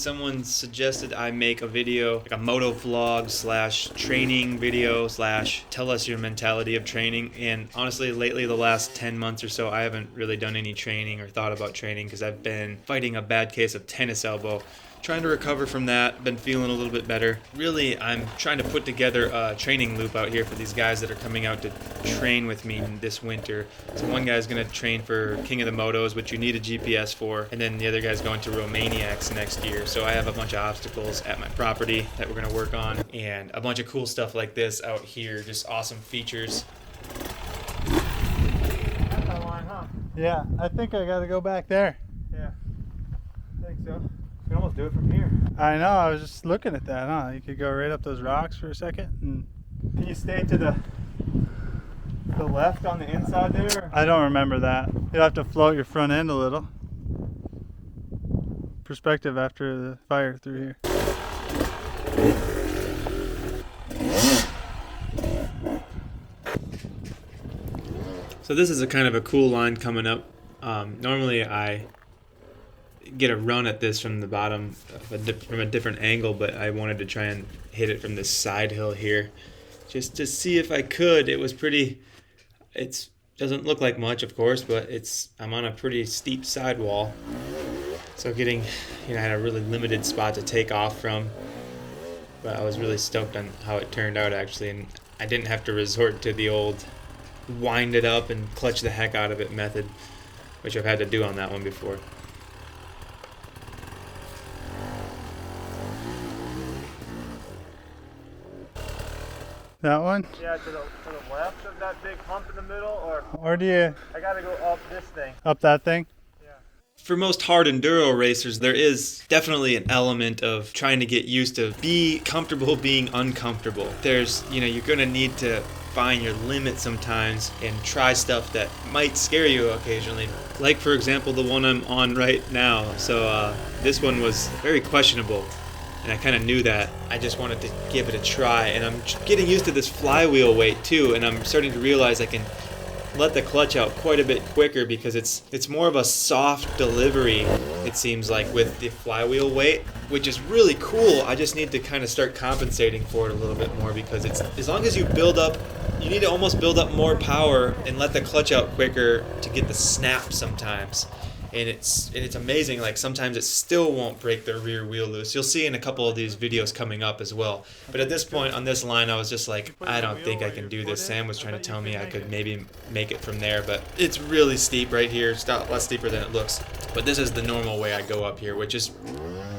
someone suggested I make a video, like a moto vlog / training video / tell us your mentality of training. And honestly, lately, the last 10 months or so, I haven't really done any training or thought about training because I've been fighting a bad case of tennis elbow. Trying to recover from that, been feeling a little bit better. Really, I'm trying to put together a training loop out here for these guys that are coming out to train with me this winter. So one guy's going to train for King of the Motos, which you need a GPS for, and then the other guy's going to Romaniacs next year. So I have a bunch of obstacles at my property that we're going to work on, and a bunch of cool stuff like this out here, just awesome features. That's the line, huh? Yeah, I think I got to go back there. Yeah, I think so. We can almost do it from here. I know, I was just looking at that, huh? You could go right up those rocks for a second. And Can you stay to the left on the inside there? I don't remember that. You'll have to float your front end a little. Perspective after the fire through here. So this is a kind of a cool line coming up. Normally I get a run at this from the bottom from a different angle, but I wanted to try and hit it from this side hill here just to see if I could. It was pretty, it doesn't look like much, of course, but I'm on a pretty steep sidewall, so getting, I had a really limited spot to take off from, but I was really stoked on how it turned out actually, and I didn't have to resort to the old wind it up and clutch the heck out of it method, which I've had to do on that one before. That one? Yeah, to the left of that big hump in the middle, Or do you I gotta go up this thing. up that thing? Yeah. For most Hardenduro racers, there is definitely an element of trying to get used to be comfortable being uncomfortable. There's, you're going to need to find your limit sometimes and try stuff that might scare you occasionally. Like, for example, the one I'm on right now. So this one was very questionable, and I kind of knew that. I just wanted to give it a try, and I'm getting used to this flywheel weight too, and I'm starting to realize I can let the clutch out quite a bit quicker because it's more of a soft delivery, it seems like, with the flywheel weight, which is really cool. I just need to kind of start compensating for it a little bit more because it's, as long as you need to almost build up more power and let the clutch out quicker to get the snap sometimes. And it's amazing, like sometimes it still won't break the rear wheel loose. You'll see in a couple of these videos coming up as well. But at this point on this line, I was just like, I don't think I can do this. Sam was trying to tell me I could maybe make it from there, but it's really steep right here. It's a lot steeper than it looks. But this is the normal way I go up here, which is,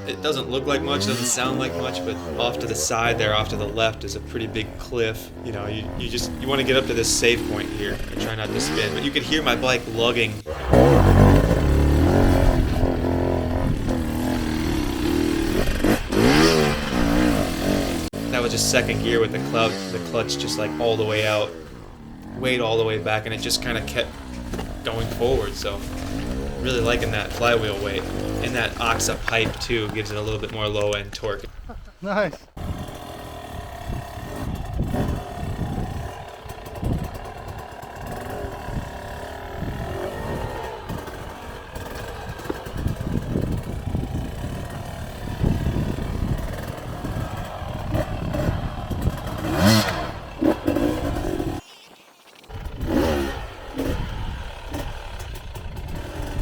it doesn't look like much, doesn't sound like much, but off to the side there, off to the left, is a pretty big cliff. You want to get up to this safe point here and try not to spin. But you can hear my bike lugging. That was just second gear with the clutch just like all the way out, weight all the way back, and it just kind of kept going forward. So really liking that flywheel weight, and that OXA pipe too gives it a little bit more low end torque. Nice.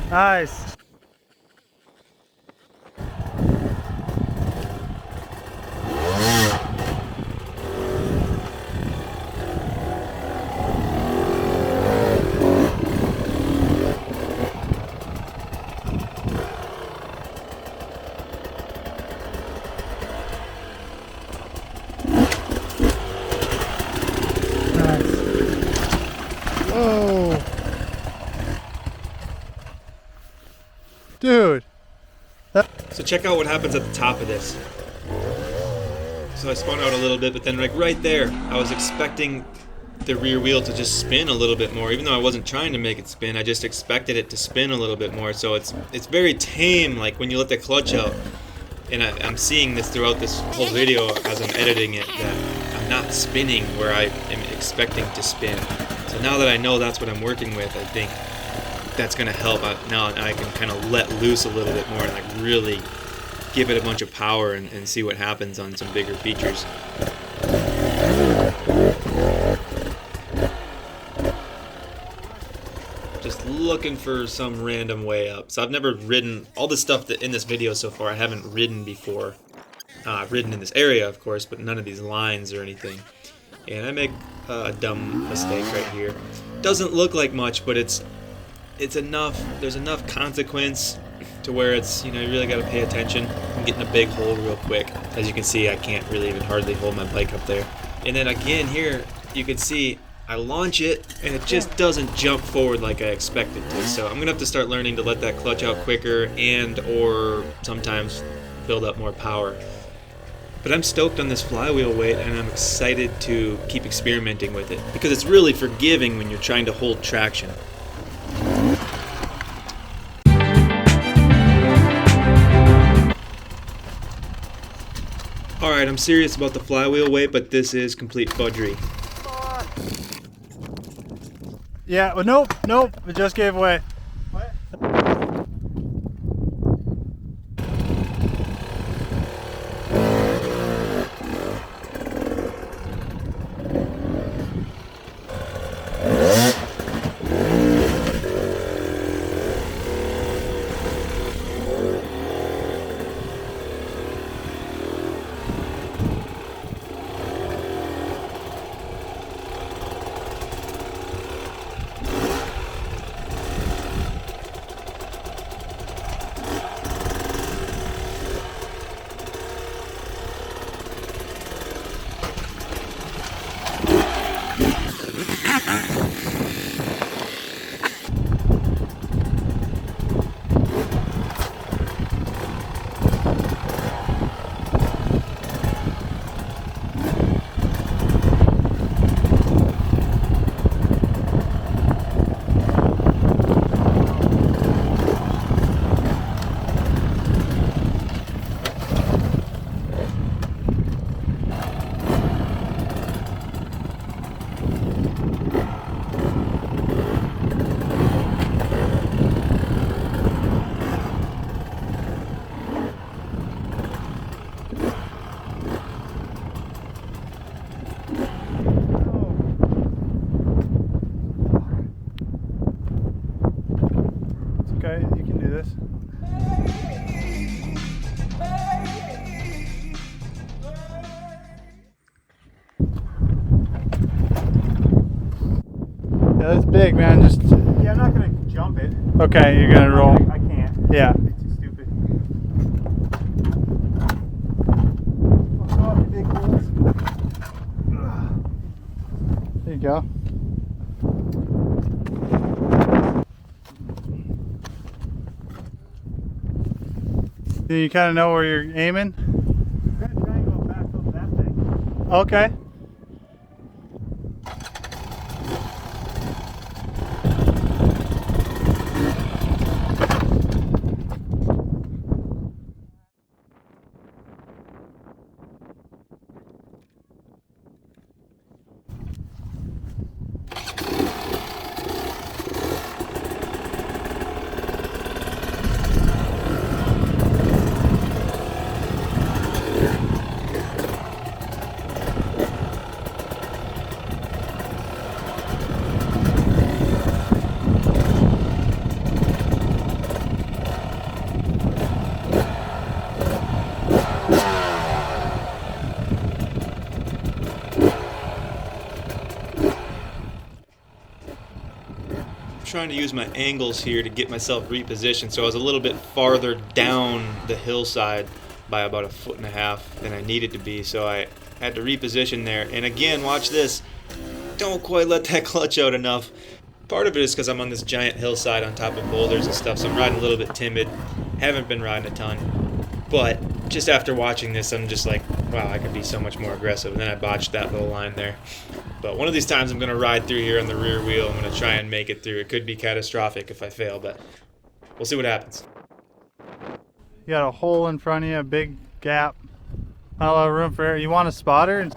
Nice. Whoa. Dude. So check out what happens at the top of this. So I spun out a little bit, but then like right there, I was expecting the rear wheel to just spin a little bit more. Even though I wasn't trying to make it spin, I just expected it to spin a little bit more. So it's very tame, like when you let the clutch out. And I'm seeing this throughout this whole video as I'm editing it, that I'm not spinning where I am expecting to spin. So now that I know that's what I'm working with, I think that's going to help. Now I can kind of let loose a little bit more and like really give it a bunch of power and see what happens on some bigger features. Just looking for some random way up. So I've never ridden all the stuff that in this video so far I haven't ridden before. I've ridden in this area, of course, but none of these lines or anything. And I make a dumb mistake right here. Doesn't look like much, but it's enough. There's enough consequence to where it's, you know, you really got to pay attention. I'm getting a big hole real quick. As you can see, I can't really even hardly hold my bike up there. And then again here, you can see I launch it and it just doesn't jump forward like I expect it to. So I'm gonna have to start learning to let that clutch out quicker and or sometimes build up more power. But I'm stoked on this flywheel weight and I'm excited to keep experimenting with it because it's really forgiving when you're trying to hold traction. Alright, I'm serious about the flywheel weight, but this is complete fudgery. Yeah, well, nope, it just gave way. What? Okay, you can do this. Yeah, that's big, man. Just Yeah, I'm not gonna jump it. okay. You're gonna roll. I can't. Yeah. It's too stupid. Oh God, the big holes. There you go. Do you kind of know where you're aiming? I'm gonna try and go back up that thing. Okay. Trying to use my angles here to get myself repositioned, so I was a little bit farther down the hillside by about 1.5 feet than I needed to be, so I had to reposition there. And again, watch this, don't quite let that clutch out enough. Part of it is because I'm on this giant hillside on top of boulders and stuff, so I'm riding a little bit timid, haven't been riding a ton, but just after watching this I'm just like, wow, I could be so much more aggressive, and then I botched that little line there. But one of these times I'm going to ride through here on the rear wheel. I'm going to try and make it through. It could be catastrophic if I fail, but we'll see what happens. You got a hole in front of you, a big gap. Not a lot of room for air. You want a spotter?